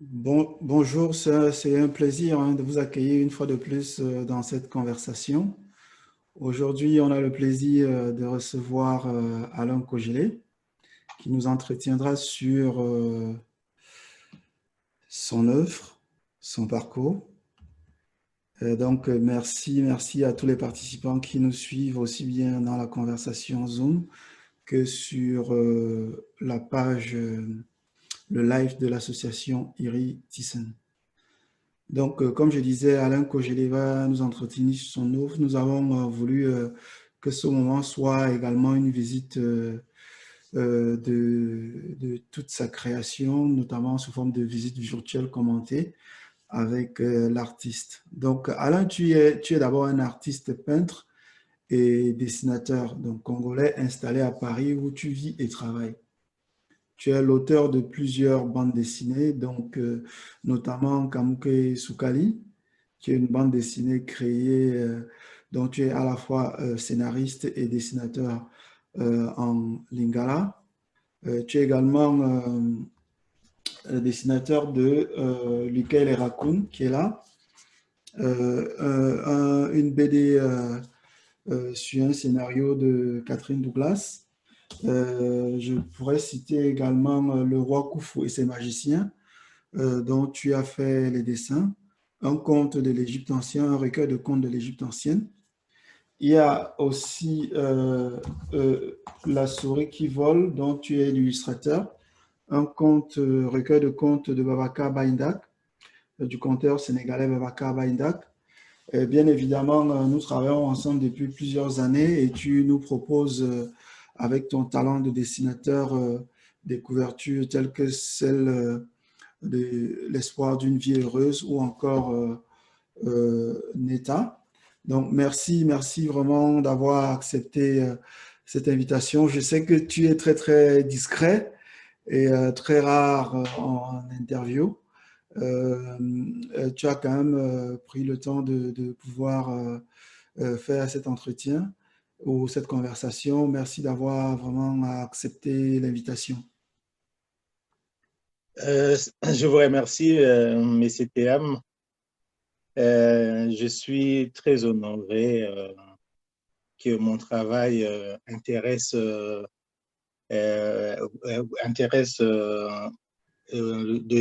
Bonjour, c'est un plaisir de vous accueillir une fois de plus dans cette conversation. Aujourd'hui, on a le plaisir de recevoir Alain Kogele qui nous entretiendra sur son œuvre, son parcours. Merci à tous les participants qui nous suivent aussi bien dans la conversation Zoom que sur la page, le live de l'association Iri Thyssen. Comme je disais, Alain Kogele va nous entretenir sur son œuvre. Nous avons voulu que ce moment soit également une visite de toute sa création, notamment sous forme de visite virtuelle commentée avec l'artiste. Donc, Alain, tu es d'abord un artiste peintre et dessinateur, donc congolais installé à Paris où tu vis et travailles. Tu es l'auteur de plusieurs bandes dessinées, notamment Kamuke Sukali, qui est une bande dessinée créée, dont tu es à la fois scénariste et dessinateur en lingala. Tu es également dessinateur de Lukel et Raccoon, qui est là, une BD sur un scénario de Catherine Douglas. Je pourrais citer également Le Roi Khufu et ses magiciens, dont tu as fait les dessins, un conte de l'Égypte ancienne, un recueil de contes de l'Égypte ancienne. Il y a aussi La souris qui vole, dont tu es l'illustrateur, un conte, recueil de contes de Babacar Baindak, du conteur sénégalais Babacar Baindak. Bien évidemment, nous travaillons ensemble depuis plusieurs années et tu nous proposes, avec ton talent de dessinateur, des couvertures telles que celle de L'espoir d'une vie heureuse ou encore Neta. Donc, merci vraiment d'avoir accepté cette invitation. Je sais que tu es très, très discret et très rare en interview. Tu as quand même pris le temps de pouvoir faire cet entretien ou cette conversation. Merci d'avoir vraiment accepté l'invitation. Je vous remercie, Messieurs TM. Je suis très honoré que mon travail intéresse de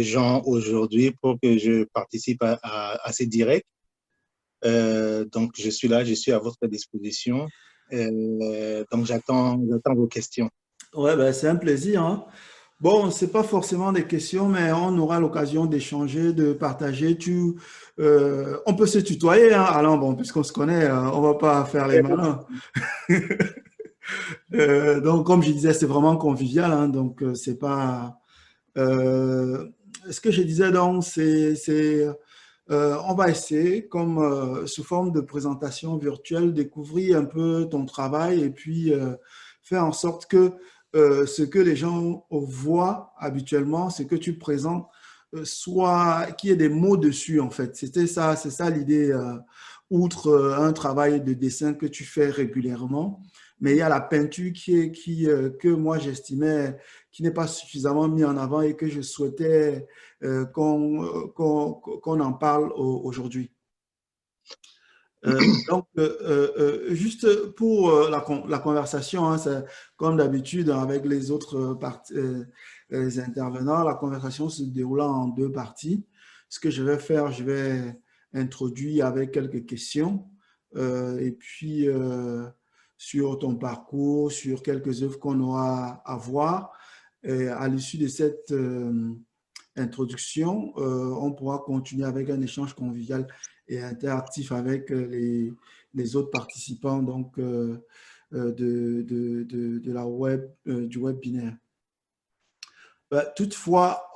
gens aujourd'hui pour que je participe à ces directs. Donc, je suis là, je suis à votre disposition. Donc, j'attends vos questions. Ouais, ben, c'est un plaisir, hein. Bon, c'est pas forcément des questions, mais on aura l'occasion d'échanger, de partager. On peut se tutoyer, hein, Alain, bon, puisqu'on se connaît, on va pas faire les malins. Donc, comme je disais, c'est vraiment convivial, hein, c'est pas. Euh, Ce que je disais donc, on va essayer, comme sous forme de présentation virtuelle, découvrir un peu ton travail et puis faire en sorte que ce que les gens voient habituellement, ce que tu présentes, soit qu'il y ait des mots dessus en fait. C'est ça l'idée, outre un travail de dessin que tu fais régulièrement, mais il y a la peinture que moi j'estimais qui n'est pas suffisamment mis en avant et que je souhaitais qu'on en parle aujourd'hui. Juste pour la conversation, hein, comme d'habitude avec les autres les intervenants, la conversation se déroulant en deux parties. Ce que je vais faire, je vais introduire avec quelques questions et puis sur ton parcours, sur quelques œuvres qu'on aura à voir. Et à l'issue de cette introduction, on pourra continuer avec un échange convivial et interactif avec les autres participants de la web, du webinaire. Toutefois,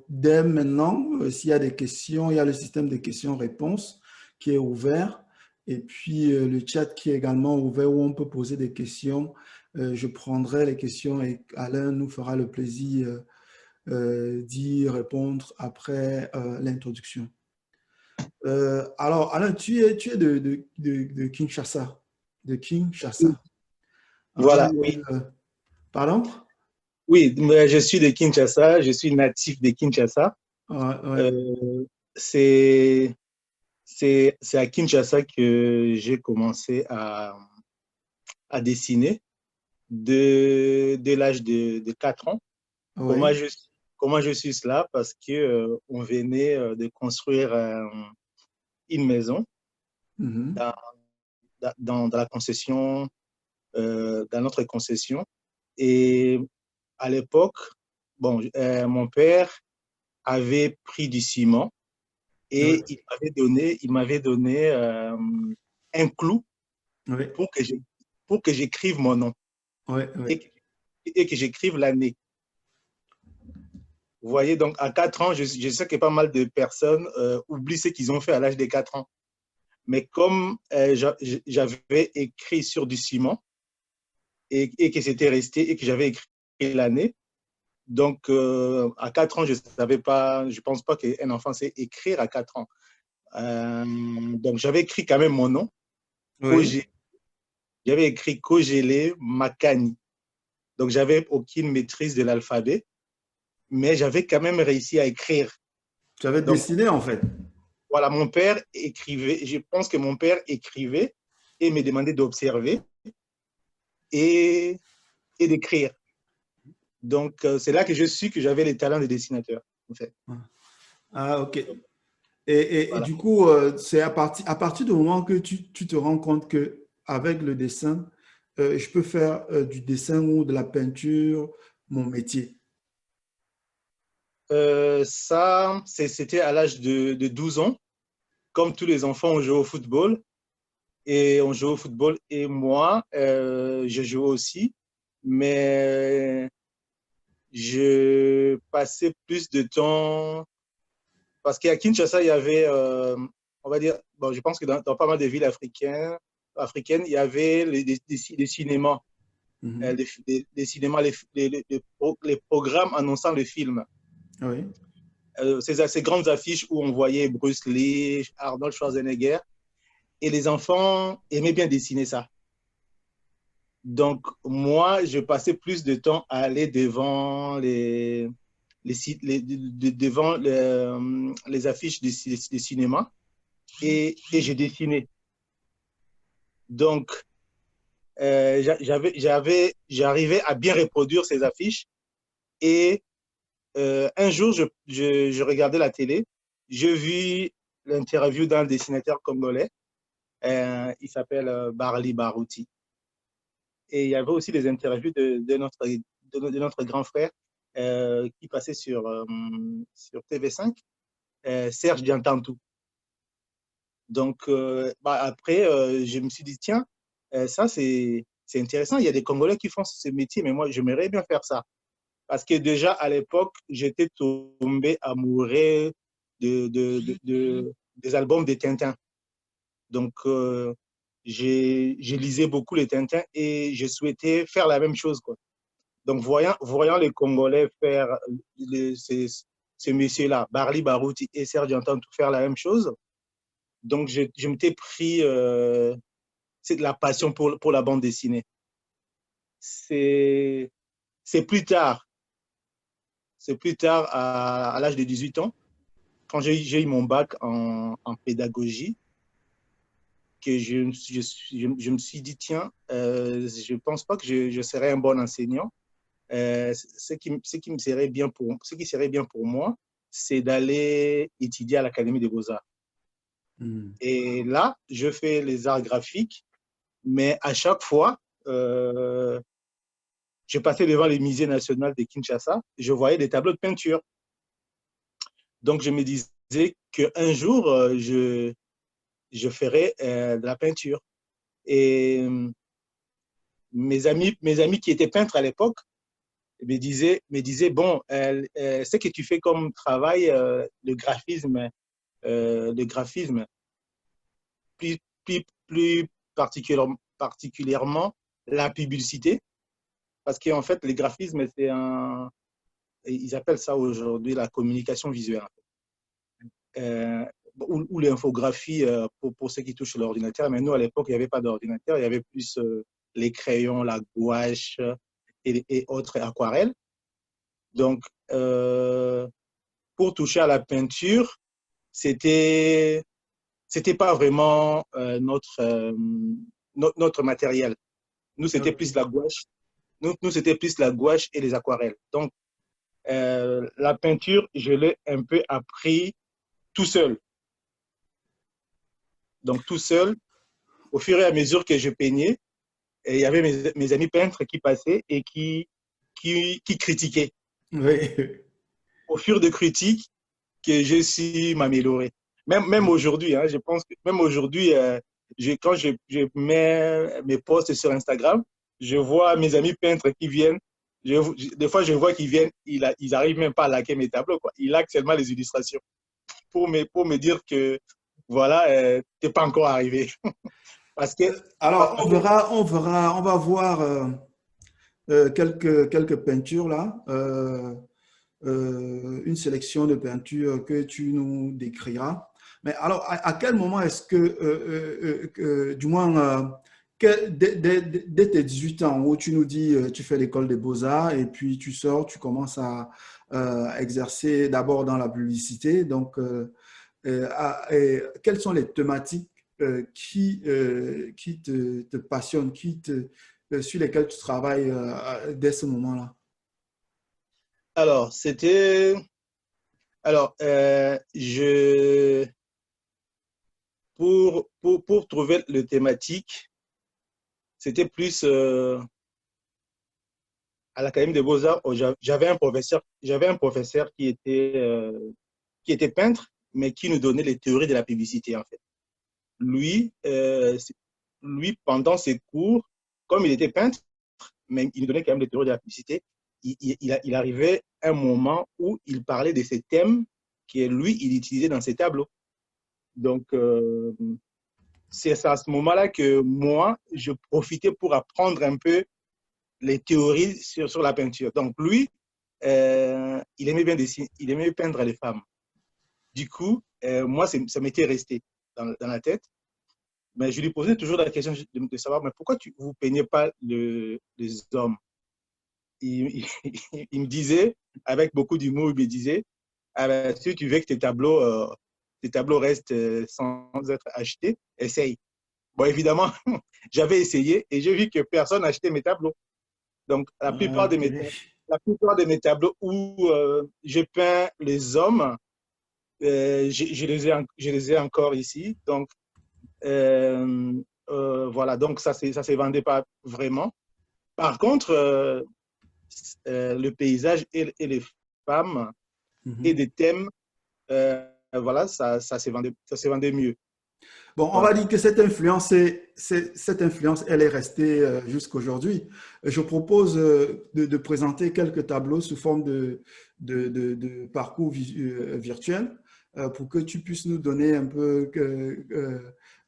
dès maintenant, s'il y a des questions, il y a le système de questions-réponses qui est ouvert et puis le chat qui est également ouvert où on peut poser des questions. Je prendrai les questions et Alain nous fera le plaisir d'y répondre après l'introduction. Alors, Alain, tu es de Kinshasa. De Kinshasa. Voilà, oui. Pardon? Oui, je suis de Kinshasa, je suis natif de Kinshasa. Ouais, ouais. Euh, c'est c'est à Kinshasa que j'ai commencé à dessiner dès l'âge de 4 ans. Comment Oui. je, comment je suis cela? Parce que, on venait de construire une maison Mhm. dans, dans la concession, dans notre concession. Et à l'époque, bon, mon père avait pris du ciment Oui, et il m'avait donné un clou oui, pour pour que j'écrive mon nom oui, oui. et, et que j'écrive l'année. Vous voyez, donc à 4 ans, je sais que pas mal de personnes oublient ce qu'ils ont fait à l'âge de 4 ans. Mais comme j'avais écrit sur du ciment et que c'était resté et que j'avais écrit l'année, donc à 4 ans, je savais pas, je pense pas qu'un enfant sait écrire à 4 ans. Donc j'avais écrit quand même mon nom, Oui. Kogé. J'avais écrit Kogélé Makani. Donc j'avais aucune maîtrise de l'alphabet, mais j'avais quand même réussi à écrire. Tu avais Donc dessiné en fait. voilà, mon père écrivait, je pense que mon père écrivait et me demandait d'observer et, et d'écrire. Donc, c'est là que je suis que j'avais les talents de dessinateur, en fait. Ah, ok. Et Voilà. du coup, c'est à partir du moment que tu te rends compte que avec le dessin, je peux faire du dessin ou de la peinture mon métier. Ça, c'était à l'âge de 12 ans. Comme tous les enfants, on jouait au football. Et on jouait au football. Et moi, je jouais aussi. Mais je passais plus de temps. Parce qu'à Kinshasa, il y avait, on va dire, bon, je pense que dans pas mal de villes africaines, il y avait des cinémas. Mhm. Les cinémas, les programmes annonçant le film. Oui. Ces grandes affiches où on voyait Bruce Lee, Arnold Schwarzenegger, et les enfants aimaient bien dessiner ça. Donc, moi, je passais plus de temps à aller devant devant les affiches des cinémas et je dessinais. Donc, j'arrivais à bien reproduire ces affiches et un jour, je regardais la télé, j'ai vu l'interview d'un dessinateur congolais, il s'appelle Barli Barouti. Et il y avait aussi des interviews de notre grand frère qui passait sur TV5, Serge Diantantou. Donc, après, je me suis dit, tiens, ça, c'est intéressant. Il y a des Congolais qui font ce métier, mais moi, j'aimerais bien faire ça. Parce que déjà, à l'époque, j'étais tombé amoureux des albums de Tintin. Donc, j'ai lisé beaucoup les Tintins et je souhaitais faire la même chose, quoi. Donc, voyant les Congolais faire ces messieurs-là, Barli Barouti et Serge Antantou faire la même chose, donc je m'étais pris c'est de la passion pour la bande dessinée. C'est plus tard, c'est plus tard à l'âge de 18 ans, quand j'ai eu mon bac en pédagogie, que je me suis dit, tiens, je ne pense pas que je serais un bon enseignant. Ce qui serait bien pour moi, c'est d'aller étudier à l'Académie des Beaux-Arts. Mhm. Et là, je fais les arts graphiques, mais à chaque fois, je passais devant le musée national de Kinshasa, je voyais des tableaux de peinture. Donc, je me disais qu'un jour, je ferais de la peinture. Et mes amis qui étaient peintres à l'époque me disaient bon, ce que tu fais comme travail, le graphisme plus, plus particulièrement la publicité, parce qu'en fait, le graphisme, ils appellent ça aujourd'hui la communication visuelle. Euh, ou l'infographie pour ceux qui touchent l'ordinateur. Mais nous, à l'époque, il n'y avait pas d'ordinateur, il y avait plus les crayons, la gouache et autres aquarelles. Donc, pour toucher à la peinture, c'était pas vraiment notre matériel. Nous, c'était Ok. plus la gouache. Nous c'était plus la gouache et les aquarelles. Donc, la peinture, je l'ai un peu appris tout seul. Donc, tout seul, au fur et à mesure que je peignais, et il y avait mes amis peintres qui passaient et qui critiquaient. Oui. Au fur de critiques, que j'ai su m'améliorer. Même aujourd'hui, hein, je pense que même aujourd'hui, quand je mets mes posts sur Instagram, je vois mes amis peintres qui viennent. Des fois, je vois qu'ils viennent, ils n'arrivent même pas à liker mes tableaux. Quoi. Ils likent seulement les illustrations pour me dire que voilà, t'es pas encore arrivé. Parce que, parce Alors, que on va voir quelques peintures là. Une sélection de peintures que tu nous décriras. Mais alors, à quel moment est-ce du moins, dès tes 18 ans, où tu nous dis, tu fais l'école des beaux-arts et puis tu sors, tu commences à exercer d'abord dans la publicité. Donc, quelles sont les thématiques qui te passionnent, sur lesquelles tu travailles dès ce moment-là? alors, c'était, alors, pour trouver le thématique, c'était plus à l'Académie des Beaux-Arts. J'avais un professeur qui était peintre, mais qui nous donnait les théories de la publicité, en fait. Lui, lui, pendant ses cours, comme il était peintre, mais il nous donnait quand même les théories de la publicité, il arrivait un moment où il parlait de ces thèmes que lui, il utilisait dans ses tableaux. Donc, c'est à ce moment-là que moi, je profitais pour apprendre un peu les théories sur la peinture. Donc, lui, il aimait bien dessiner, il aimait peindre les femmes. Du coup, moi, ça m'était resté dans la tête. Mais je lui posais toujours la question de savoir, mais pourquoi vous ne peignez pas les hommes? Il me disait, avec beaucoup d'humour, il me disait, ah ben, si tu veux que tes tableaux restent sans être achetés, essaye. Bon, évidemment, j'avais essayé et j'ai vu que personne n'achetait mes tableaux. Donc, Ok. la plupart de mes tableaux où je peins les hommes, je les ai encore ici. Donc, euh, voilà, donc ça ne se vendait pas vraiment. Par contre, le paysage et les femmes et Mhm. des thèmes, voilà, ça se vendait mieux. Bon, on Donc, va dire que cette influence, elle est restée jusqu'à aujourd'hui. Je propose de présenter quelques tableaux sous forme de parcours virtuel pour que tu puisses nous donner un peu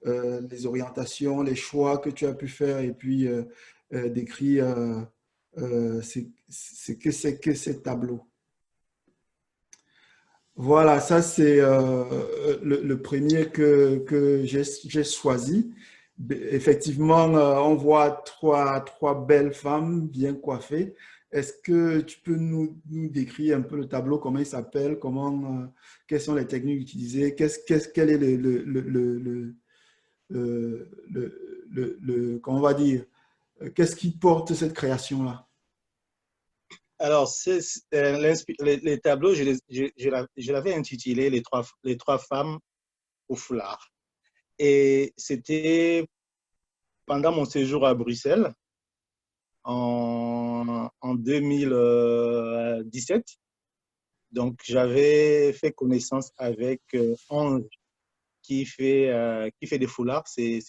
les orientations, les choix que tu as pu faire et puis décrire c'est que ces tableaux. Voilà, ça c'est le premier que j'ai choisi. Effectivement, on voit trois belles femmes bien coiffées. Est-ce que tu peux nous décrire un peu le tableau, comment il s'appelle, quelles sont les techniques utilisées, quel est comment on va dire, qu'est-ce qui porte cette création-là? alors, les tableaux, je l'avais intitulé les trois femmes au foulard. Et c'était pendant mon séjour à Bruxelles en 2017. Donc, j'avais fait connaissance avec Ange qui fait des foulards. C'est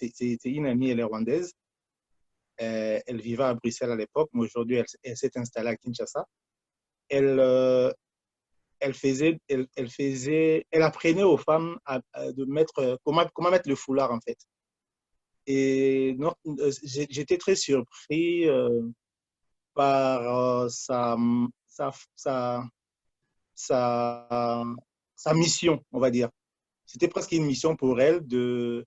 une amie, elle est rwandaise. Elle vivait à Bruxelles à l'époque, mais aujourd'hui, elle s'est installée à Kinshasa. Elle, euh, elle apprenait aux femmes de mettre, comment mettre le foulard, en fait. Et non, j'étais très surpris par sa, sa, sa, sa mission, on va dire. C'était presque une mission pour elle de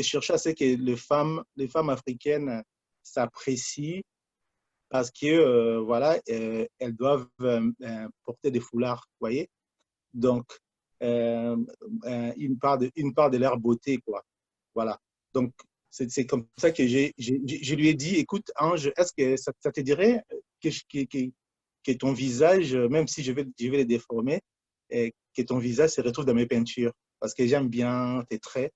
chercher à ce que les femmes africaines s'apprécient parce que voilà, elles doivent porter des foulards, vous voyez. Donc, euh, une part de leur beauté, quoi. Voilà. Donc, c'est comme ça que je lui ai dit, écoute, Ange, est-ce que ça te dirait que ton visage, même si je vais les déformer, que ton visage se retrouve dans mes peintures? Parce que j'aime bien tes traits.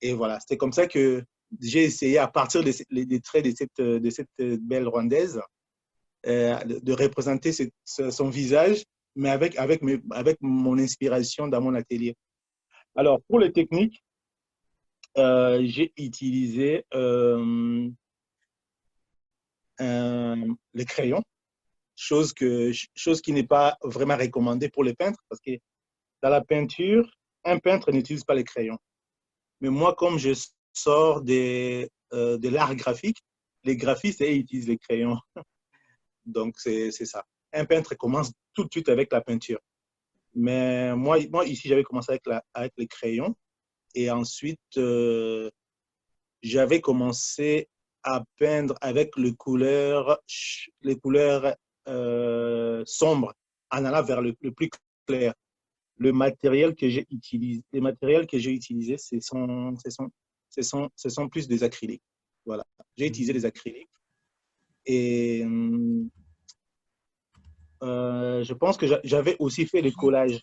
Et voilà, c'était comme ça que j'ai essayé, à partir des traits de cette belle Rwandaise, de représenter son visage, mais avec mon inspiration dans mon atelier. Alors, pour les techniques, j'ai utilisé les crayons, chose qui n'est pas vraiment recommandée pour les peintres, parce que dans la peinture, un peintre n'utilise pas les crayons. Mais moi, comme je sors de l'art graphique, les graphistes, ils utilisent les crayons. Donc, c'est ça. Un peintre commence tout de suite avec la peinture. Mais moi ici, j'avais commencé avec les crayons. Et ensuite, j'avais commencé à peindre avec les couleurs sombres, en allant vers le plus clair. Les matériels que j'ai utilisés, ce sont plus des acryliques. Voilà. J'ai utilisé des acryliques. Et je pense que j'avais aussi fait des collages.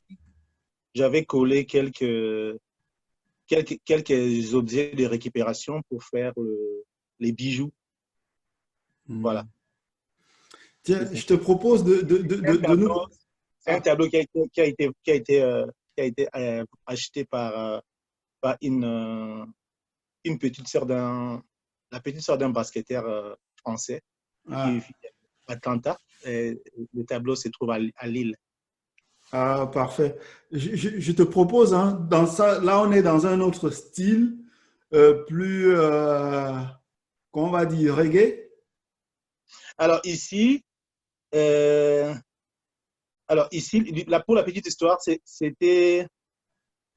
J'avais collé quelques objets de récupération pour faire les bijoux. Voilà. Tiens, je te propose de nous... C'est un Ah, tableau qui a été acheté par une petite sœur la petite sœur d'un basketteur français qui ah, vit à Atlanta. Et le tableau se trouve à Lille. ah, parfait. Je te propose, hein, dans ça, là, on est dans un autre style, plus, comment on va dire, reggae. Alors ici, euh, pour la petite histoire, c'était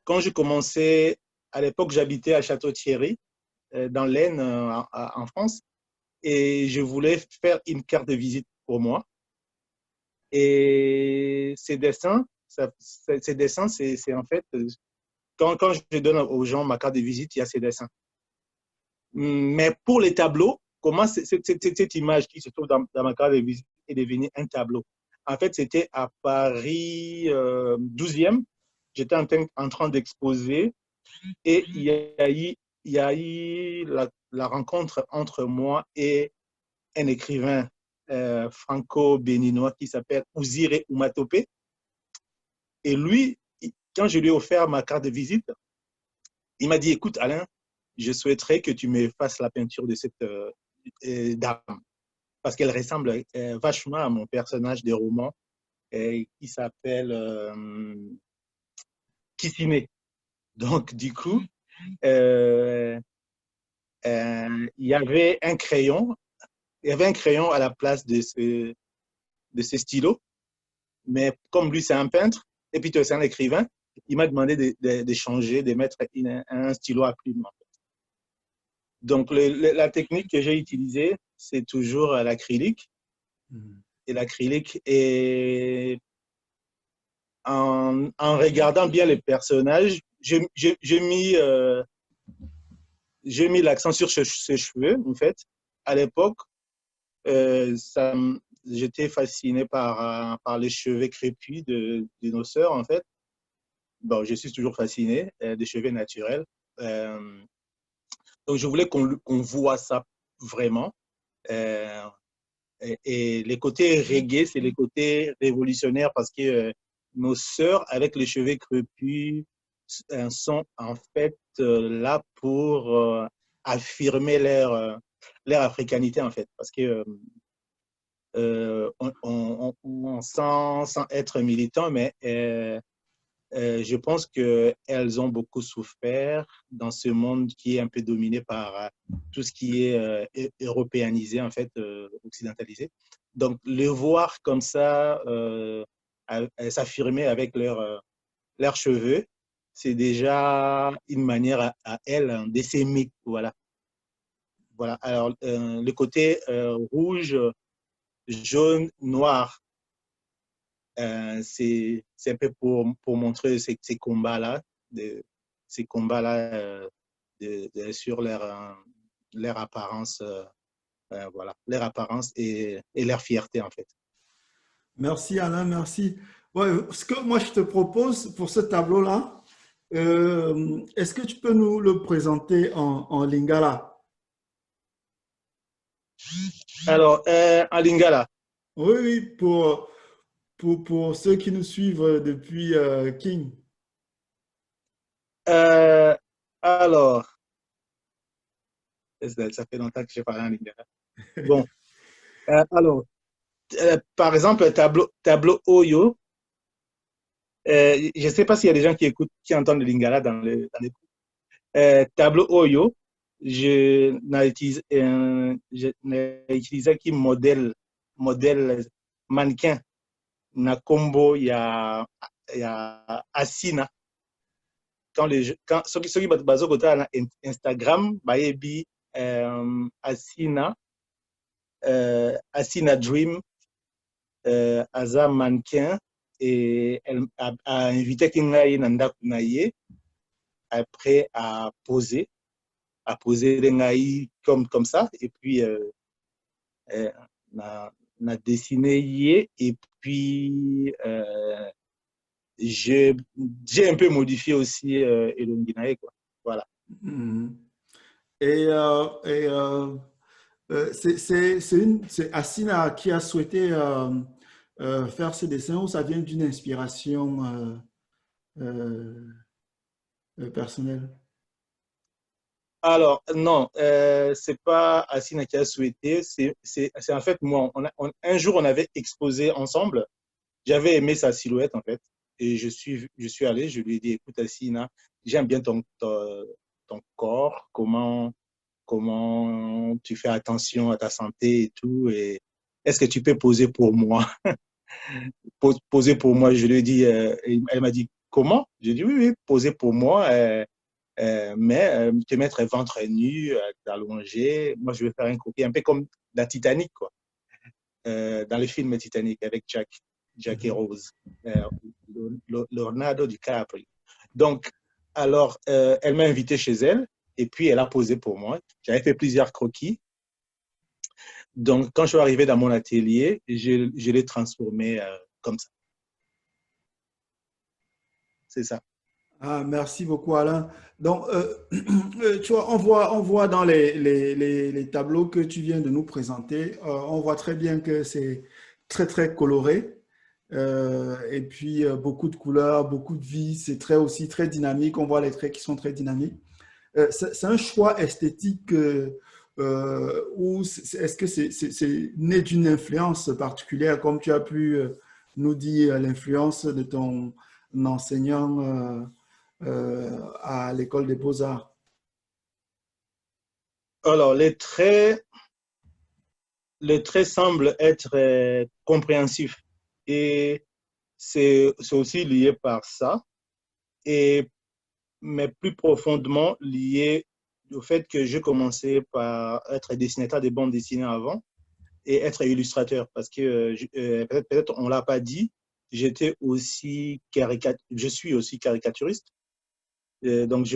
quand je commençais, à l'époque, j'habitais à Château-Thierry, dans l'Aisne, en France, et je voulais faire une carte de visite pour moi. Et ces dessins, c'est en fait, quand je donne aux gens ma carte de visite, il y a ces dessins. Mais pour les tableaux, comment cette image qui se trouve dans ma carte de visite est devenue un tableau? En fait, c'était à Paris 12e. J'étais en train d'exposer et il y a eu la rencontre entre moi et un écrivain franco-béninois qui s'appelle Ouzire Umatope. Et lui, quand je lui ai offert ma carte de visite, il m'a dit, écoute, Alain, je souhaiterais que tu me fasses la peinture de cette dame, parce qu'elle ressemble vachement à mon personnage de roman qui s'appelle Kissine. Donc, du coup, euh, il y avait un crayon à la place de ce stylo, mais comme lui, c'est un peintre, et puis c'est un écrivain, il m'a demandé de changer, de mettre un stylo à plume. Donc, la technique que j'ai utilisée, c'est toujours l'acrylique. Et l'acrylique, et en regardant bien les personnages, j'ai mis l'accent sur ses cheveux, en fait. À l'époque, j'étais fasciné par les cheveux crépus de nos sœurs, en fait. Bon, je suis toujours fasciné des cheveux naturels. Euh, donc, je voulais qu'on voit ça vraiment. Euh, et les côtés reggae, c'est les côtés révolutionnaires parce que nos sœurs, avec les cheveux crépus, sont en fait là pour affirmer leur africanité, en fait. Parce que sans être militant, mais je pense qu'elles ont beaucoup souffert dans ce monde qui est un peu dominé par tout ce qui est européanisé, en fait, occidentalisé. Donc, le voir comme ça, s'affirmer avec leurs cheveux, c'est déjà une manière à elles hein, de s'aimer. Voilà. Voilà. Alors, le côté rouge, jaune, noir, c'est un peu pour montrer ces combats-là, sur leur apparence, voilà, leur apparence et leur fierté, en fait. Merci Alain, merci. Ouais, ce que moi je te propose pour ce tableau-là, est-ce que tu peux nous le présenter en lingala? Alors, en lingala, Oui, oui, pour ceux qui nous suivent depuis King. euh, alors, ça fait longtemps que j'ai parlé en lingala. Bon, alors, par exemple, tableau Oyo, je ne sais pas s'il y a des gens qui écoutent, qui entendent le lingala dans les tableau Oyo, je n'ai utilisé qui modèle mannequin na combo il y a Asina quand ceux qui bazo kota na Instagram bayebi Asina Asina Dream aza mannequin et elle a invité kingai na ndako na ye après à poser les naïfs comme ça. Et puis, on a dessiné hier. Et puis, j'ai un peu modifié aussi Elonginae, quoi. Voilà. Mhm. Et, c'est Assina qui a souhaité faire ce dessin ou ça vient d'une inspiration euh, personnelle? Alors, non, c'est pas Assina qui a souhaité. C'est en fait moi. Un jour, on avait exposé ensemble. J'avais aimé sa silhouette, en fait. Et je suis allé, je lui ai dit, écoute, Assina, j'aime bien ton corps, comment tu fais attention à ta santé et tout. Et est-ce que tu peux poser pour moi? Poser pour moi, je lui ai dit, elle m'a dit, comment? J'ai dit, oui, oui, poser pour moi, mais te mettre ventre nu, t'allonger. Moi, je vais faire un croquis, un peu comme la Titanic, quoi, dans le film Titanic avec Jack et Mhm. Rose, euh, Leonardo DiCaprio. Donc, alors, elle m'a invité chez elle et puis elle a posé pour moi. J'avais fait plusieurs croquis. Donc, quand je suis arrivé dans mon atelier, je l'ai transformé comme ça. C'est ça. Ah, merci beaucoup, Alain. Donc, tu vois, on voit dans les tableaux que tu viens de nous présenter, on voit très bien que c'est très, très coloré. Et puis, beaucoup de couleurs, beaucoup de vie. C'est très aussi très dynamique. On voit les traits qui sont très dynamiques. C'est un choix esthétique ou est-ce que c'est né d'une influence particulière, comme tu as pu nous dire l'influence de ton enseignant à l'école des beaux-arts? Alors, les traits semblent être compréhensifs et c'est aussi lié par ça, et, mais plus profondément lié au fait que j'ai commencé par être dessinateur de bandes dessinées avant et être illustrateur parce que peut-être on ne l'a pas dit, je suis aussi caricaturiste. Donc,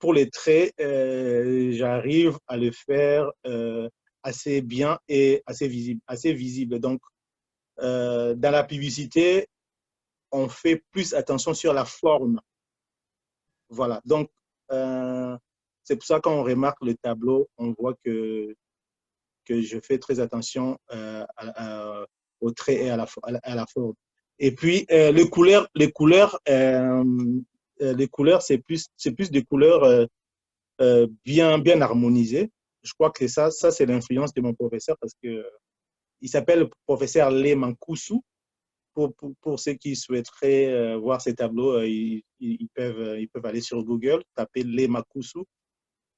pour les traits, j'arrive à le faire assez bien et assez visible. Assez visible. Donc, dans la publicité, on fait plus attention sur la forme. Voilà. Donc, euh, c'est pour ça qu'on remarque le tableau, on voit que je fais très attention aux traits et à la forme. Et puis, les couleurs, c'est plus des couleurs bien harmonisées. Je crois que ça c'est l'influence de mon professeur parce que il s'appelle le professeur Lé Mankousou. Pour ceux qui souhaiteraient voir ces tableaux, ils peuvent aller sur Google, taper Lé Mankousou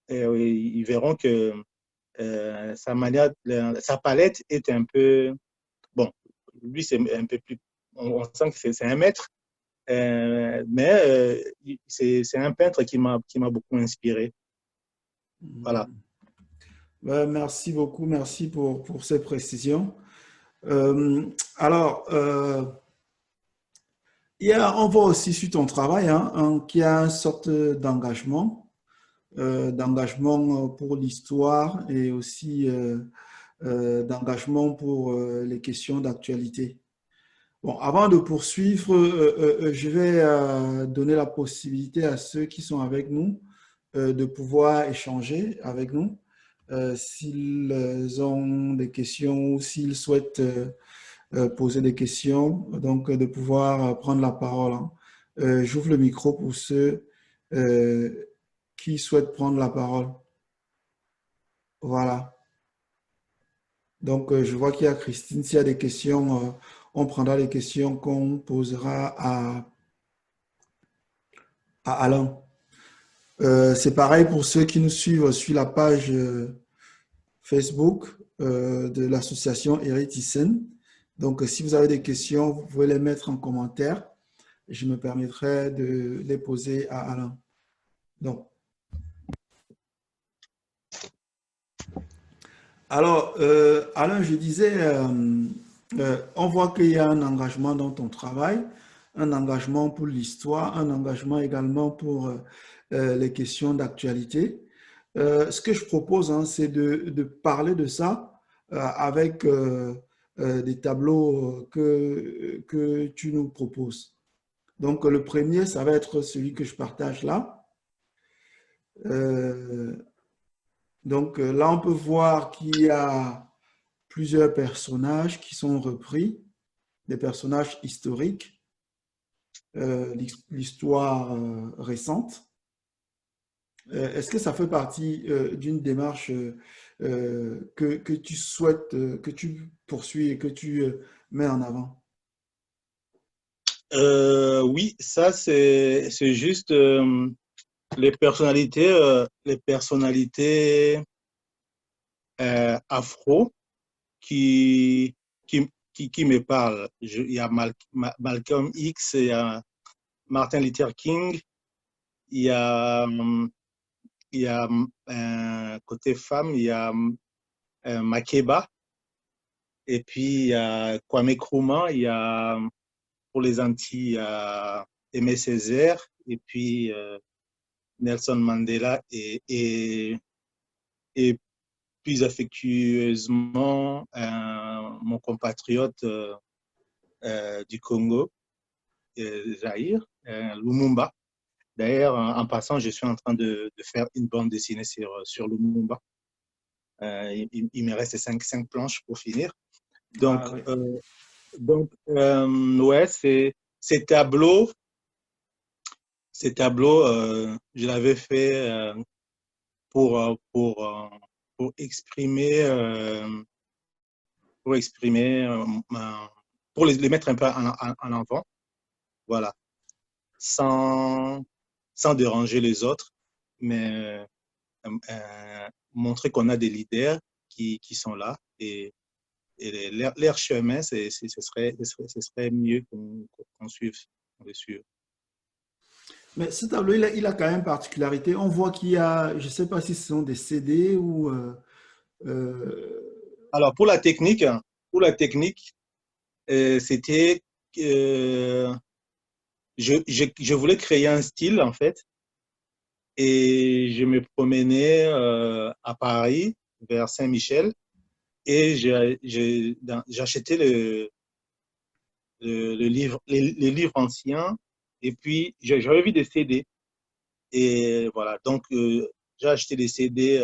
et ils verront que sa palette est un peu, bon, lui c'est un peu plus, on sent que c'est un maître, mais c'est un peintre qui m'a beaucoup inspiré. Voilà. Ouais, merci beaucoup, merci pour ces précisions. Alors, on voit aussi sur ton travail qu'il y a une sorte d'engagement pour l'histoire et aussi d'engagement pour les questions d'actualité. Bon, avant de poursuivre, je vais donner la possibilité à ceux qui sont avec nous de pouvoir échanger avec nous s'ils ont des questions ou s'ils souhaitent poser des questions, donc de pouvoir prendre la parole, hein. J'ouvre le micro pour ceux qui souhaitent prendre la parole. Voilà. Donc, je vois qu'il y a Christine. S'il y a des questions, on prendra les questions qu'on posera à Alain. C'est pareil pour ceux qui nous suivent sur la page Facebook de l'association Eric Thyssen. Donc, si vous avez des questions, vous pouvez les mettre en commentaire. Je me permettrai de les poser à Alain. Donc, alors, Alain, je disais, on voit qu'il y a un engagement dans ton travail, un engagement pour l'histoire, un engagement également pour les questions d'actualité. Ce que je propose, hein, c'est de parler de ça avec des tableaux que tu nous proposes. Donc, le premier, ça va être celui que je partage là. Euh, donc, là, on peut voir qu'il y a plusieurs personnages qui sont repris, des personnages historiques, l'histoire récente. Est-ce que ça fait partie d'une démarche que tu souhaites, que tu poursuis et que tu mets en avant? Oui, ça c'est juste les personnalités afro qui, qui me parlent. Il y a Malcolm X, il y a Martin Luther King, il y a, il y a côté femme, il y a Makeba, et puis il y a Kwame Nkrumah, il y a pour les Antilles, il y a Aimé Césaire, et puis Nelson Mandela, et plus affectueusement mon compatriote du Congo, Zaïre, Lumumba. D'ailleurs, en passant, je suis en train de faire une bande dessinée sur Lumumba. Il me reste cinq planches pour finir. Donc, Ah, oui. Ouais, ces tableaux, je l'avais fait pour, euh, pour, euh, pour exprimer, pour exprimer, pour les mettre un peu en avant, voilà, sans, sans déranger les autres, mais montrer qu'on a des leaders qui sont là et leur chemin, ce serait mieux qu'on suive, qu'on les suive. Mais ce tableau, il a quand même une particularité. On voit qu'il y a, je ne sais pas si ce sont des CD ou... euh, Alors, pour la technique c'était, euh, je voulais créer un style, en fait, et je me promenais à Paris, vers Saint-Michel, et j'achetais les livres anciens, et puis j'avais vu des CD. Et voilà, donc j'ai acheté des CD,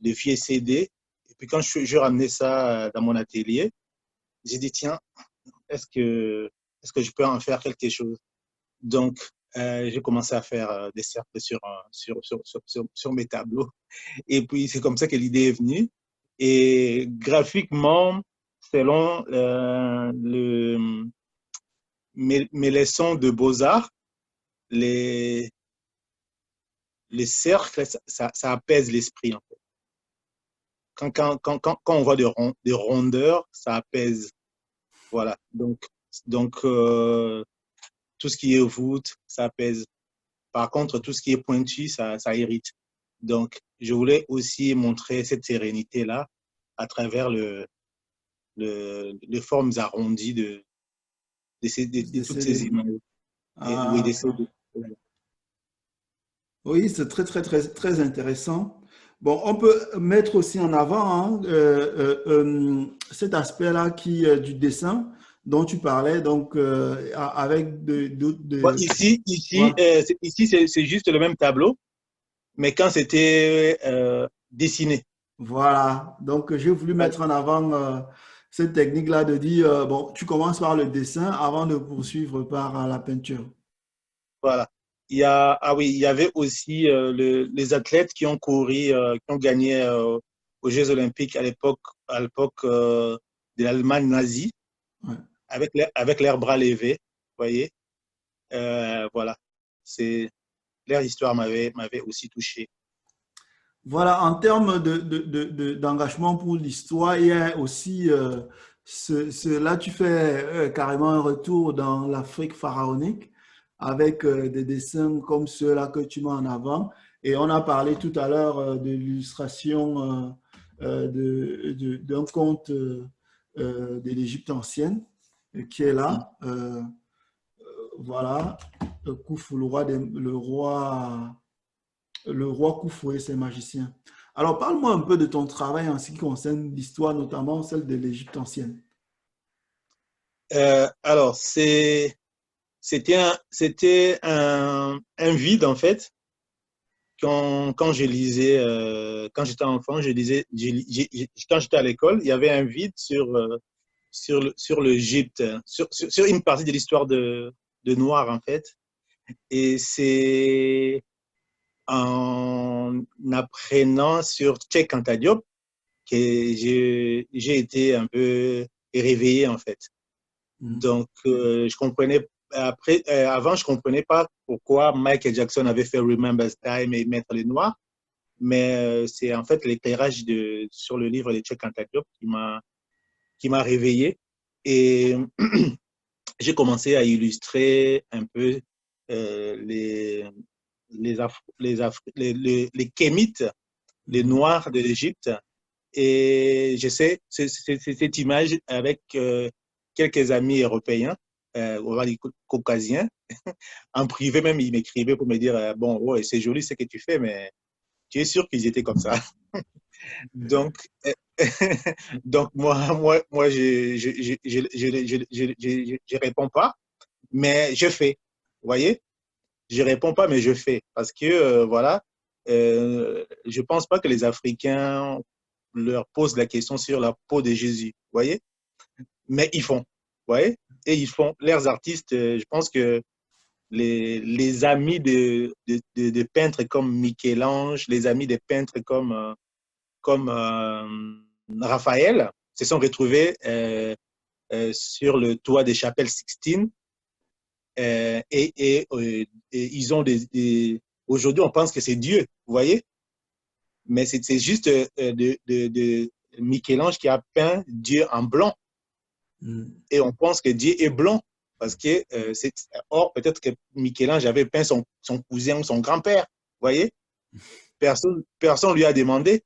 des vieux CD, et puis quand je ramenais ça dans mon atelier, j'ai dit, tiens, est-ce que, est-ce que je peux en faire quelque chose? Donc, j'ai commencé à faire des cercles sur mes tableaux. Et puis, c'est comme ça que l'idée est venue. Et graphiquement, selon mes leçons de beaux-arts, les, les cercles, ça apaise l'esprit, en fait. Quand on voit des rondeurs, ça apaise. Voilà. Donc tout ce qui est voûte, ça apaise. Par contre, tout ce qui est pointu, ça irrite. Donc, je voulais aussi montrer cette sérénité-là à travers les formes arrondies de toutes ces Décédé. images. Oui, Ah, des ça. Oui, c'est très, très, très, très intéressant. Bon, on peut mettre aussi en avant, hein, cet aspect-là du dessin dont tu parlais, donc avec Bon, ici, voilà. ici c'est juste le même tableau, mais quand c'était dessiné. Voilà. Donc, j'ai voulu mettre en avant cette technique-là de dire, bon, tu commences par le dessin avant de poursuivre par la peinture. Voilà. Ah oui, il y avait aussi les athlètes qui ont couru, qui ont gagné aux Jeux Olympiques à l'époque de l'Allemagne nazie, Ouais. avec leurs bras levés. Vous voyez. Voilà. C'est leur histoire m'avait aussi touché. Voilà, en termes d'engagement pour l'histoire, il y a aussi, là, tu fais carrément un retour dans l'Afrique pharaonique avec des dessins comme ceux-là que tu mets en avant. Et on a parlé tout à l'heure de l'illustration d'un conte de l'Égypte ancienne qui est Mm. là. Voilà, Khufu, le roi Khufu et ses magiciens. Alors, parle-moi un peu de ton travail en ce qui concerne l'histoire, notamment celle de l'Égypte ancienne. Alors, c'était un vide, en fait. Quand je lisais, quand j'étais enfant, je lisais, quand j'étais à l'école, il y avait un vide sur l'Égypte, sur une partie de l'histoire de Noir, en fait. Et c'est en apprenant sur Cheikh Anta Diop que j'ai été un peu réveillé, en fait. Mhm. Donc, je comprenais, avant, je comprenais pas pourquoi Michael Jackson avait fait Remember Time et Mettre les Noirs. Mais c'est en fait l'éclairage sur le livre de Cheikh Anta Diop qui m'a réveillé. Et j'ai commencé à illustrer un peu les Kémites, les Mhm. Noirs de l'Égypte. Et je sais, c'est cette image avec quelques amis européens, on va dire caucasiens. En privé même, ils m'écrivaient pour me dire, bon, ouais, c'est joli ce que tu fais, mais tu es sûr qu'ils étaient comme ça. Donc, donc moi je réponds pas, mais je fais. Vous voyez? Je réponds pas, mais je fais. Parce que, voilà, je pense pas que les Africains leur posent la question sur la peau de Jésus. Vous voyez? Mais ils font. Vous voyez? Et ils font. Leurs artistes, je pense que les amis de peintres comme Michel-Ange, les amis des peintres comme Raphaël se sont retrouvés sur le toit des chapelles Sixtine et ils ont aujourd'hui on pense que c'est Dieu, vous voyez, mais c'est juste de Michel-Ange qui a peint Dieu en blanc Mhm. et on pense que Dieu est blanc parce que or peut-être que Michel-Ange avait peint son cousin ou son grand-père, vous voyez, personne lui a demandé.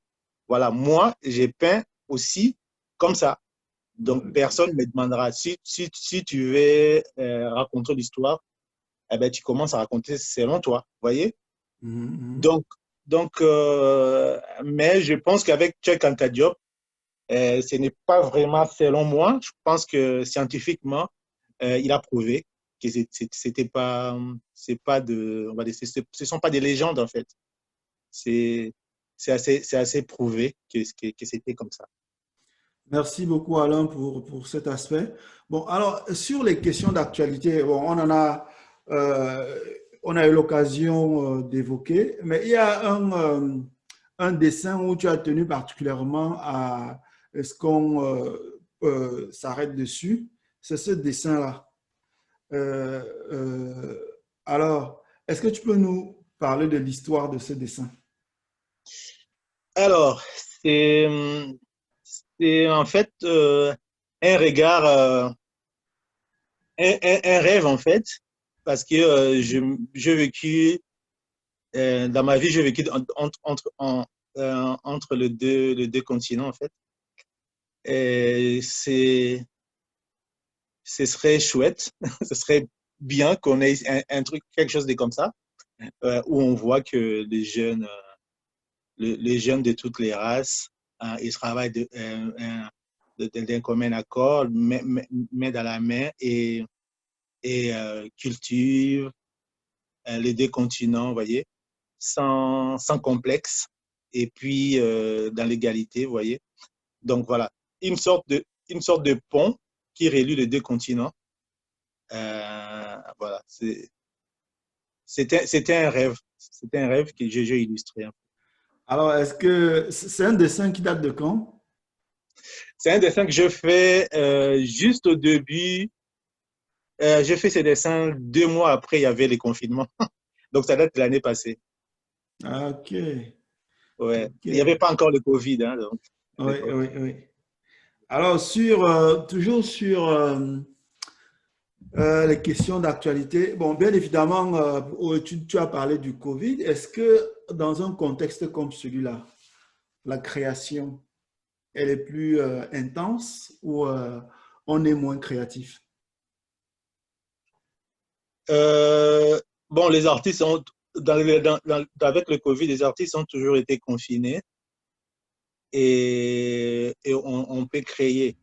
Voilà, moi j'ai peint aussi comme ça. Donc, personne ne me demandera. Si tu veux raconter l'histoire, eh ben, tu commences à raconter selon toi. Vous voyez? Mhm. Donc, mais je pense qu'avec Cheikh Anta Diop, ce n'est pas vraiment selon moi. Je pense que scientifiquement, il a prouvé que c'est pas de, on va dire, ce sont pas des légendes en fait. C'est, c'est assez prouvé que c'était comme ça. Merci beaucoup, Alain, pour cet aspect. Bon, alors, sur les questions d'actualité, bon, euh, on a eu l'occasion d'évoquer, mais il y a un dessin où tu as tenu particulièrement à ce qu'on s'arrête dessus. C'est ce dessin-là. Euh, euh, alors, est-ce que tu peux nous parler de l'histoire de ce dessin? Alors, c'est c'est en fait un regard, un rêve en fait, parce que j'ai vécu, dans ma vie, j'ai vécu entre les deux continents en fait. Et ce serait chouette, ce serait bien qu'on ait un truc, quelque chose de comme ça, où on voit que les jeunes de toutes les races, ils travaillent d'un commun accord, main dans la main, et cultivent les deux continents, vous voyez, sans complexe, et puis dans l'égalité, vous voyez. Donc voilà, une sorte de pont qui relie les deux continents. Voilà, c'était un rêve. C'était un rêve que j'ai illustré. Alors, est-ce que c'est un dessin qui date de quand? C'est un dessin que je fais juste au début. J'ai fait ces dessins 2 mois après, il y avait les confinements. Donc, ça date de l'année passée. Ah, ok, Ouais. Il n'y avait ok. pas encore le Covid, hein, donc, à Oui, l'époque. oui, oui. Alors, toujours sur les questions d'actualité, bon, bien évidemment, tu as parlé du Covid. Est-ce que dans un contexte comme celui-là, la création, elle est plus intense ou on est moins créatif? Euh, bon, les artistes ont, avec le Covid, les artistes ont toujours été confinés et on peut créer.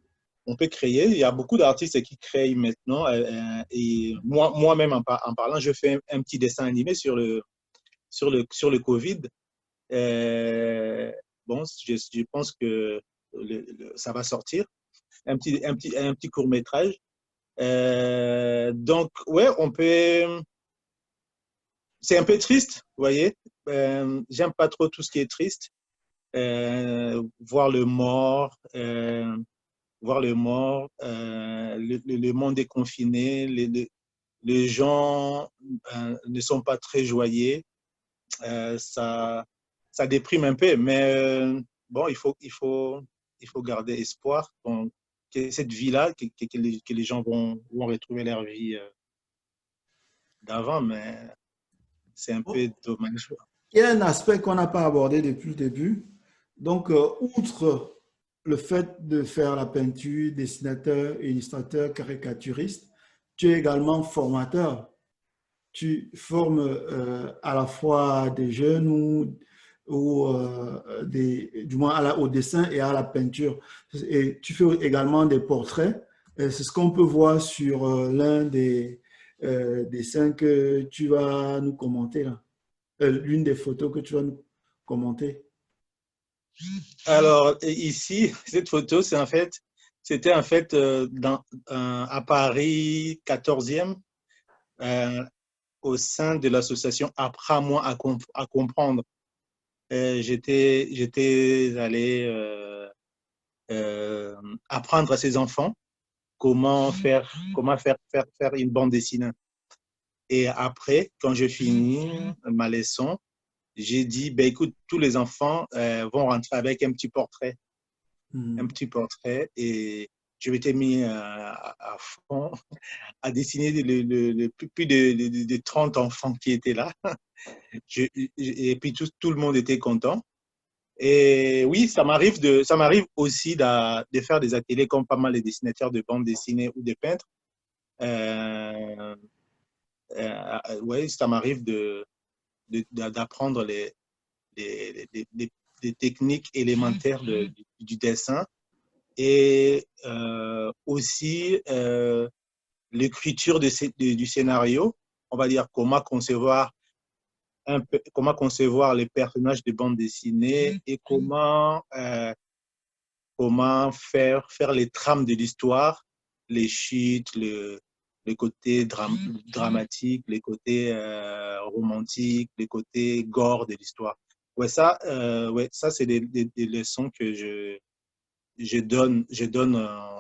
On peut créer. Il y a beaucoup d'artistes qui créent maintenant. Et moi-même, en parlant, je fais un petit dessin animé sur le Covid. Euh, bon, je pense que ça va sortir. Un petit court-métrage. Donc, ouais, on peut. C'est un peu triste, vous voyez. J'aime pas trop tout ce qui est triste. Voir le mort, le monde est confiné, les gens ne sont pas très joyeux. Ça, ça déprime un peu, mais bon, il faut garder espoir que cette vie-là, que les gens vont retrouver leur vie d'avant, mais c'est un peu dommage. Il y a un aspect qu'on n'a pas abordé depuis le début. Donc, outre le fait de faire la peinture, dessinateur, illustrateur, caricaturiste, tu es également formateur. Tu formes à la fois des jeunes du moins au dessin et à la peinture. Et tu fais également des portraits. C'est ce qu'on peut voir sur l'un des dessins que tu vas nous commenter là. L'une des photos que tu vas nous commenter. Alors, ici, cette photo, c'était en fait à Paris 14e, euh, au sein de l'association Apprends-moi à comprendre. J'étais allé apprendre à ces enfants faire une bande dessinée. Et après, quand j'ai fini ma leçon, j'ai dit, ben, écoute, tous les enfants vont rentrer avec un Hmm. petit portrait, et je m'étais mis à fond à dessiner plus de 30 enfants qui étaient là. Et puis tout le monde était content. Et oui, ça m'arrive aussi de faire des ateliers comme pas mal de dessinateurs de bande dessinée ou de peintres. Oui, ça m'arrive d'apprendre les techniques élémentaires du dessin, et aussi l'écriture du scénario, on va dire comment concevoir les personnages de bande dessinée, et comment faire les trames de l'histoire, les chutes, les côtés dramatiques, les côtés romantiques, les côtés gore de l'histoire. Ouais, ça c'est des leçons que je donne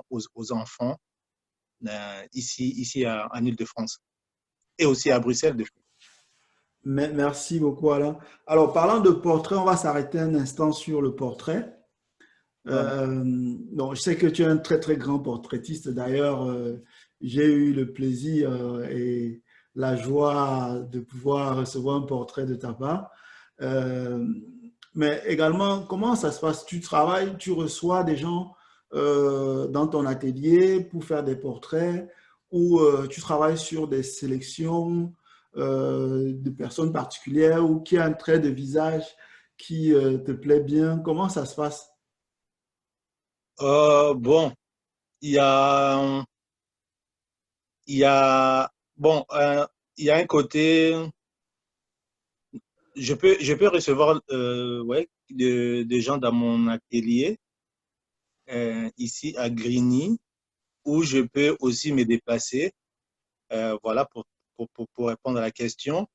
aux enfants ici en Île-de-France, et aussi à Bruxelles. Merci beaucoup, Alain. Alors, parlant de portrait, on va s'arrêter un instant sur le portrait. Voilà. Donc, je sais que tu es un très, très grand portraitiste. D'ailleurs, j'ai eu le plaisir et la joie de pouvoir recevoir un portrait de ta part. Euh, mais également, comment ça se passe? Tu travailles, tu reçois des gens dans ton atelier pour faire des portraits ou tu travailles sur des sélections de personnes particulières ou qui a un trait de visage qui te plaît bien? Comment ça se passe? Bon, il y a, il y a, bon, il y a un côté, je peux recevoir ouais, des gens dans mon atelier ici à Grigny, où je peux aussi me déplacer, voilà, pour répondre à la question.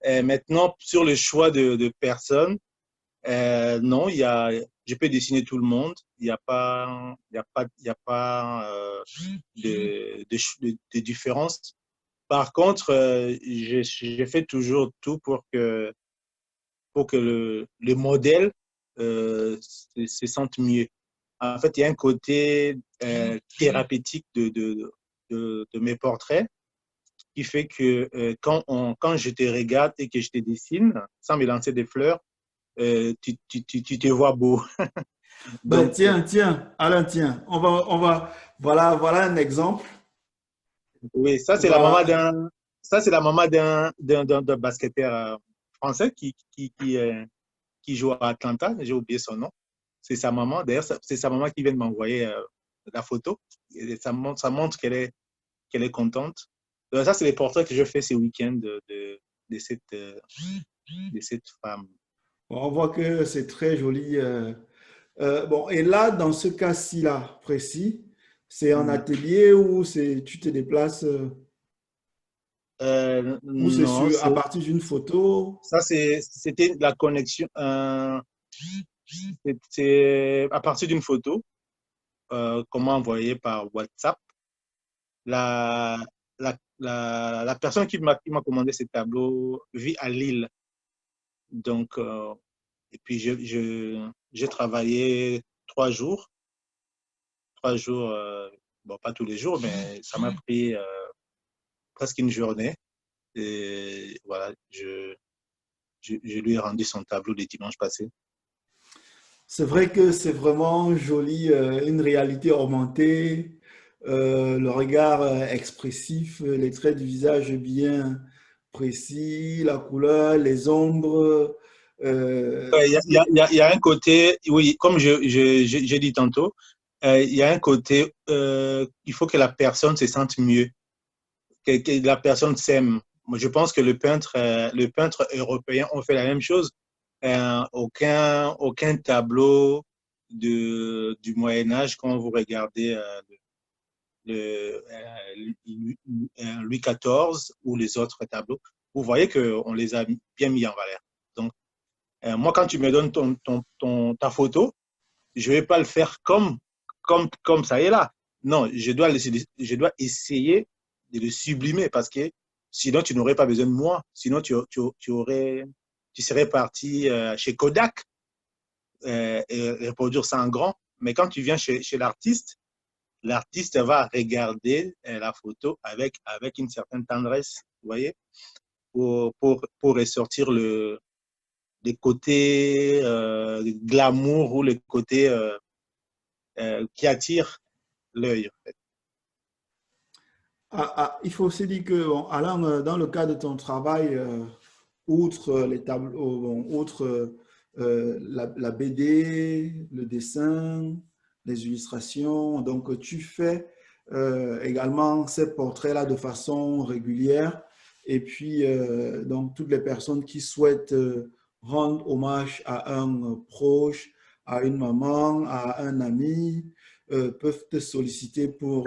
Maintenant, sur le choix de personnes, non, je peux dessiner tout le monde. Il y a pas de différence. Par contre, je fais toujours tout pour que le modèle se sente mieux. En fait, il y a un côté thérapeutique de mes portraits qui fait que quand je te regarde et que je te dessine, sans me lancer des fleurs, tu te vois beau. Ben, Donc, tiens, Alain, tiens, voilà un exemple. oui, ça, c'est la maman Voilà, ça, c'est la maman d'un basketteur français qui joue à Atlanta. J'ai oublié son nom. C'est sa maman. D'ailleurs, c'est sa maman qui vient de m'envoyer la photo. Et ça montre qu'elle est contente. Donc, ça, c'est les portraits que je fais ce week-end de de cette femme. bon, on voit que c'est très joli. Bon, et là, dans ce cas-ci là précis, c'est en atelier ou tu te déplaces ou c'est Non, à partir d'une photo? c'était la connexion. C'est à partir d'une photo qu'on m'a envoyée par WhatsApp. La, la personne qui m'a commandé ce tableau vit à Lille. Donc, et puis j'ai travaillé 3 jours. 3 jours, bon, pas tous les jours, mais ça m'a pris presque une journée. Et voilà, je lui ai rendu son tableau le dimanche passé. C'est vrai que c'est vraiment joli, une réalité augmentée, le regard expressif, les traits du visage bien précis, la couleur, les ombres. Il il y a un côté, oui, comme j'ai dit tantôt, il y a un côté, il faut que la personne se sente mieux, que la personne s'aime. Moi, je pense que le peintre européen ont fait la même chose. Aucun tableau du Moyen Âge, quand vous regardez Louis XIV ou les autres tableaux, vous voyez qu'on les a bien mis en valeur. Donc, moi, quand tu me donnes ta photo, je ne vais pas le faire comme ça est là. Non, je dois essayer de le sublimer parce que sinon, tu n'aurais pas besoin de moi. Sinon, tu serais parti chez Kodak et reproduire ça en grand. Mais quand tu viens chez l'artiste, l'artiste va regarder la photo avec une certaine tendresse, vous voyez, pour ressortir les côtés glamour ou les côtés qui attirent l'œil. En fait. Il faut aussi dire que, bon, Alain, dans le cadre de ton travail, outre les tableaux, bon, outre la BD, le dessin, les illustrations, donc tu fais également ces portraits-là de façon régulière. Et puis, donc, toutes les personnes qui souhaitent rendre hommage à un proche, à une maman, à un ami, peuvent te solliciter pour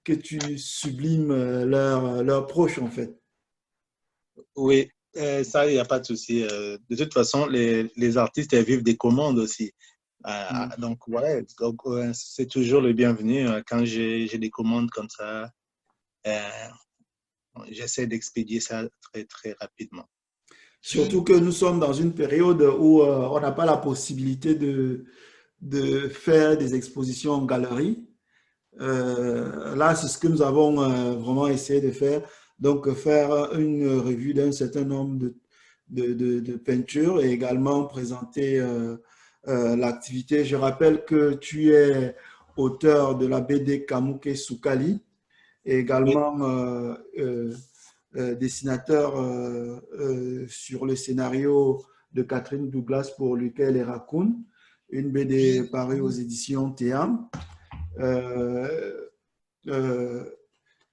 que tu sublimes leurs proches, en fait. Oui, ça, il n'y a pas de souci. De toute façon, les artistes, elles vivent des commandes aussi. Donc, voilà, c'est toujours le bienvenu. Quand j'ai des commandes comme ça, euh, j'essaie d'expédier ça très, très rapidement. Surtout que nous sommes dans une période où on n'a pas la possibilité de faire des expositions en galerie. Là, c'est ce que nous avons vraiment essayé de faire. Donc, faire une revue d'un certain nombre de peintures et également présenter l'activité. Je rappelle que tu es auteur de la BD Kamuke Sukali, et Oui. également dessinateur sur le scénario de Catherine Douglas pour Lequel et Raccoon, une BD parue aux éditions Théam.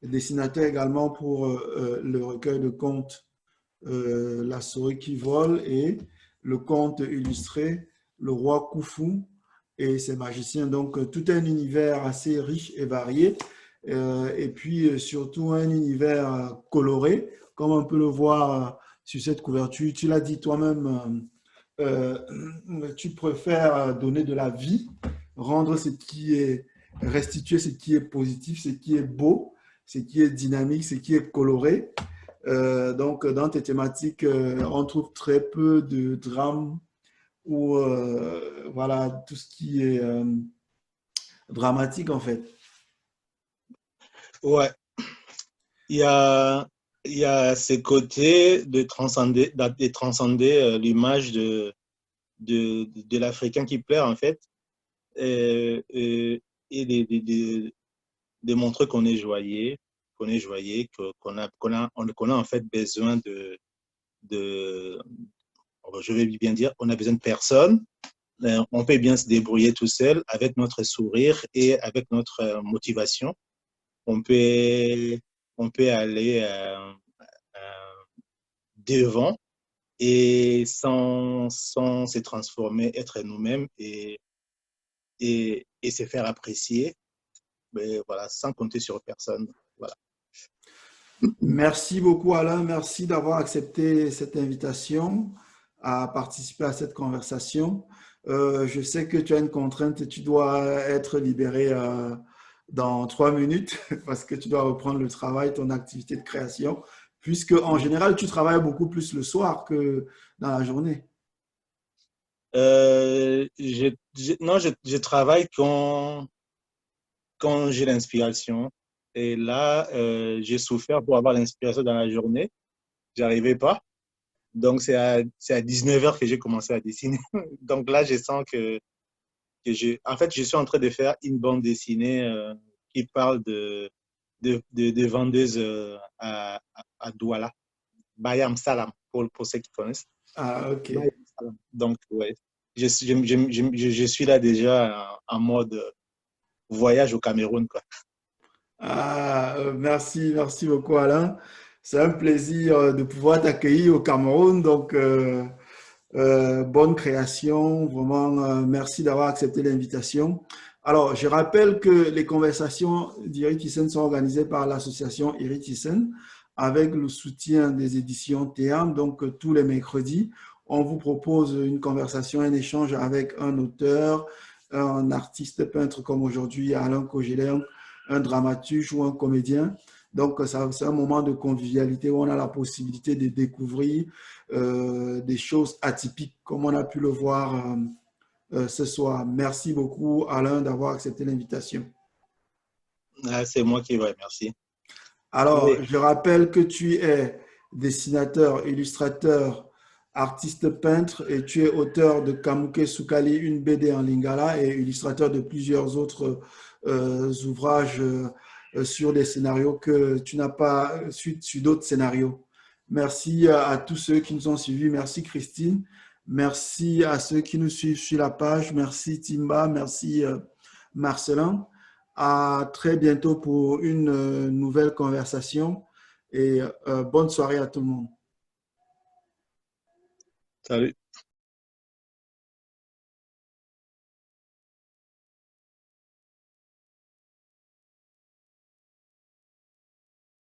Dessinateur également pour le recueil de contes La souris qui vole et le conte illustré Le roi Khufu et ses magiciens. Donc, tout un univers assez riche et varié. Et puis, surtout, un univers coloré, comme on peut le voir sur cette couverture. Tu l'as dit toi-même, tu préfères donner de la vie, rendre ce qui est, restituer ce qui est positif, ce qui est beau, ce qui est dynamique, ce qui est coloré. Donc, dans tes thématiques, on trouve très peu de drames ou voilà, tout ce qui est dramatique en fait. Ouais. Il y a, il y a ces côtés de transcender l'image de l'Africain qui pleure, en fait, et de montrer qu'on est joyeux, qu'on a en fait besoin de, je vais bien dire, on a besoin de personne. On peut bien se débrouiller tout seul avec notre sourire et avec notre motivation. On peut, on peut aller devant et sans se transformer, être nous-mêmes et se faire apprécier, mais voilà, sans compter sur personne. Voilà. Merci beaucoup Alain, merci d'avoir accepté cette invitation à participer à cette conversation. Je sais que tu as une contrainte et tu dois être libéré dans 3 minutes parce que tu dois reprendre le travail, ton activité de création, puisque en général, tu travailles beaucoup plus le soir que dans la journée. Non, je travaille quand j'ai l'inspiration. Et là, j'ai souffert pour avoir l'inspiration dans la journée. J'arrivais pas. Donc, c'est à 19 heures que j'ai commencé à dessiner. Donc là, je sens en fait, je suis en train de faire une bande dessinée qui parle de vendeuses à Douala, Bayam Salam, pour ceux qui connaissent. Ah, ok. Bayam Salam. Donc, ouais, je suis là déjà en mode voyage au Cameroun, quoi. Ah, merci, merci beaucoup Alain. C'est un plaisir de pouvoir t'accueillir au Cameroun. Donc, bonne création, vraiment, merci d'avoir accepté l'invitation. Alors, je rappelle que les conversations d'Iris sont organisées par l'association Iris avec le soutien des éditions Théam. Donc, tous les mercredis, on vous propose une conversation, un échange avec un auteur, un artiste peintre comme aujourd'hui Alain Kogélin, un dramaturge ou un comédien. Donc, c'est un moment de convivialité où on a la possibilité de découvrir des choses atypiques, comme on a pu le voir ce soir. Merci beaucoup, Alain, d'avoir accepté l'invitation. Ah, c'est moi qui vais, merci. Alors, Et, je rappelle que tu es dessinateur, illustrateur, artiste peintre et tu es auteur de Kamuke Sukali, une BD en lingala et illustrateur de plusieurs autres ouvrages sur des scénarios que tu n'as pas sur d'autres scénarios. Merci à tous ceux qui nous ont suivis. Merci Christine. Merci à ceux qui nous suivent sur la page. Merci Timba. Merci Marcelin. À très bientôt pour une nouvelle conversation et bonne soirée à tout le monde. salut.